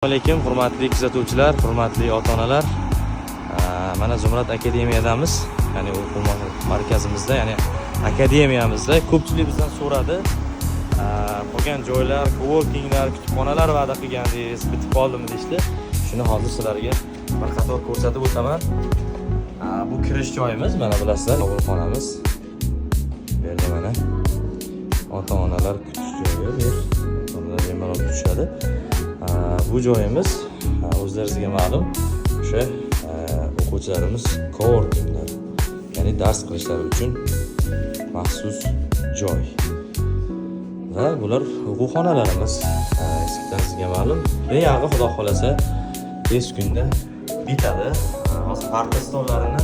Assalomu alaykum, hurmatli kuzatuvchilar, hurmatli ota-onalar. Mana Zumrad akademiyadamiz. Ya'ni o'quv markazimizda, ya'ni akademiyamizda ko'pchilik bizdan so'radi. Qolgan joylar, coworkinglar, kutubxonalar va'da qilgandingiz, bitib qoldimi deyishdi. Shuni hozir sizlarga bir qator ko'rsatib o'taman. Bu kirish joyimiz, mana bilasizlar, qabulxonamiz. Bu yerda mana ota-onalar kutish joyi, bu yer bemalol kutishadi. Bu joyimiz o'zlaringizga ma'lum, o'sha o'quvchilarimiz coworkinglar, ya'ni dars qilishlari uchun maxsus joy. Va bular o'quv-xonalarimiz. Eskdan sizga ma'lum, beyog'i xudo xolasa tez kunda bitadi. Hozir parta stollarini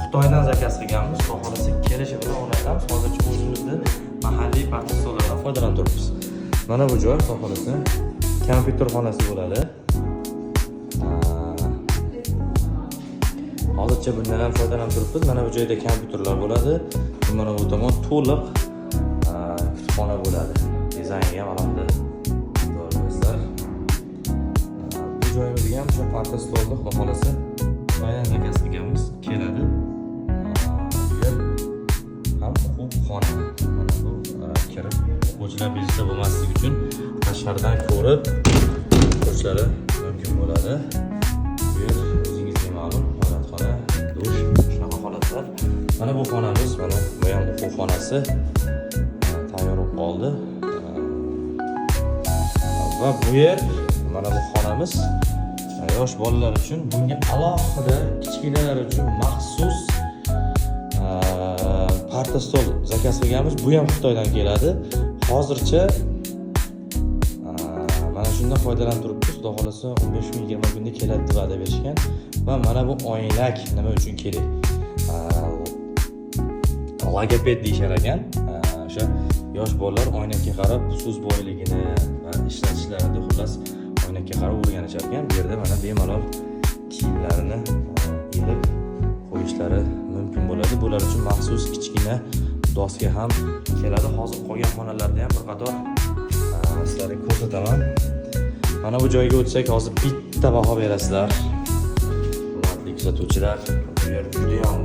Xitoydan zakaz qilganmiz. Xudo xolasa kelishi bilan o'rnatamiz. Hozircha o'zimizda mahalliy parta stollardan foydalanib turibmiz. Mana bu joy xudo xolasa kompyuter xonasi bo'ladi. Hozircha bundan ham foydalanib turibmiz. Mana bu joyda kompyuterlar bo'ladi. Mana bu tomon to'liq kutubxona bo'ladi. Dizaynga ham alohida ko'rasizlar. Bu joyimizga ham o'sha parta stolni xudo xolasa Xitoydan zakaz qilganmiz, keladi. Bu yer ham o'quv-xona. Mana bu kirib o'quvchilar bezovta bo'lmasligi uchun tashqaridan ko'rib ko'rishlari mumkin bo'ladi. Bu yer o'zingizga ma'lum holatxona, dush, shunaqa holatlar. Mana bu xonamiz, mana bu ham o'quv xonasi tayyor bo'lib qoldi. Va bu yer mana bu xonamiz yosh bolalar uchun, bunga alohida kichkinalar uchun maxsus parta stol zakaz qilganmiz. Bu ham Xitoydan keladi. Hozircha mana shundan foydalanib turibmiz. Xudo xolasa 15 kun 20 kunda keladi deb va'da berishgan. Va mana bu oynak nima uchun kerak? Logoped deyishar ekan. O'sha yosh bolalar oynakka qarab so'z boyligini va ishlatishlarida xullas oynakka qarab o'rganishar ekan. Bu yerda mana bemalol kiyimlarini ilib qo'yishlari mumkin bo'ladi. Bular uchun maxsus kichkina doska ham keladi. Hozir qolgan xonalarda ham bir qator sizlarga ko'rsataman. Mana bu joyga o'tsak, hozir bitta baho berasizlar. Hurmatli kuzatuvchilar, bu yer juda ham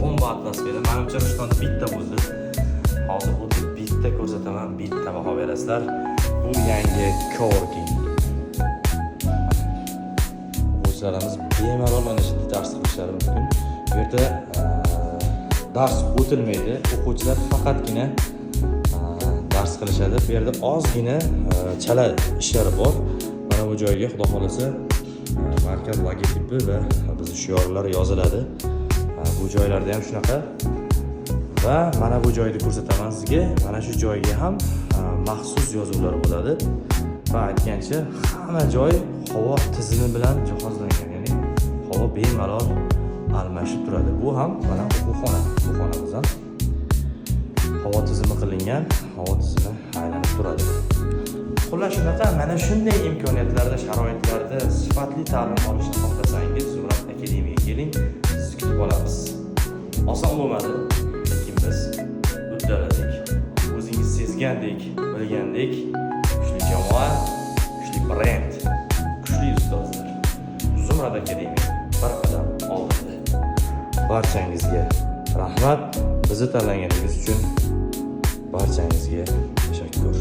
bomba atmosfera. Menimcha Rishtonda bitta bo'ldi. Hozir bu bitta ko'rsataman, bitta baho berasizlar. Bu yangi coworking. O'quvchilarimiz bemalol mana shunday dars qilishlari mumkin. Bu yerda dars o'tilmaydi. O'quvchilar faqatgina dars qilishadi. Bu yerda ozgina chala ishlari bor. Mana bu joyga xudo xolasa markaz logotipi va bizning shiorlar yoziladi. Bu joylarda ham shunaqa. Va mana bu joyni ko'rsataman sizga. Mana shu joyga ham maxsus yozuvlar bo'ladi. Va aytgancha, hamma joy havo tizimi bilan jihozlangan. Ya'ni havo bemalol almashib turadi. Bu ham mana o'quv-xona. Bu xonamiz ham havo tizimi qilingan, havo tizimi aylanib turadi. Xullas shunaqa, mana shunday imkoniyatlarda, sharoitlarda sifatli ta'lim olishni xohlasangiz, Zumrad akademiyaga keling, sizni kutib olamiz. Oson bo'lmadi, lekin biz uddaladik. O'zingiz sezgandek, bilgandek, kuchli jamoa, kuchli brend, kuchli ustozlar. Zumrad akademiya bir qadam oldinda. Barchangizga rahmat, bizni tanlaganingiz uchun barchangizga tashakkur.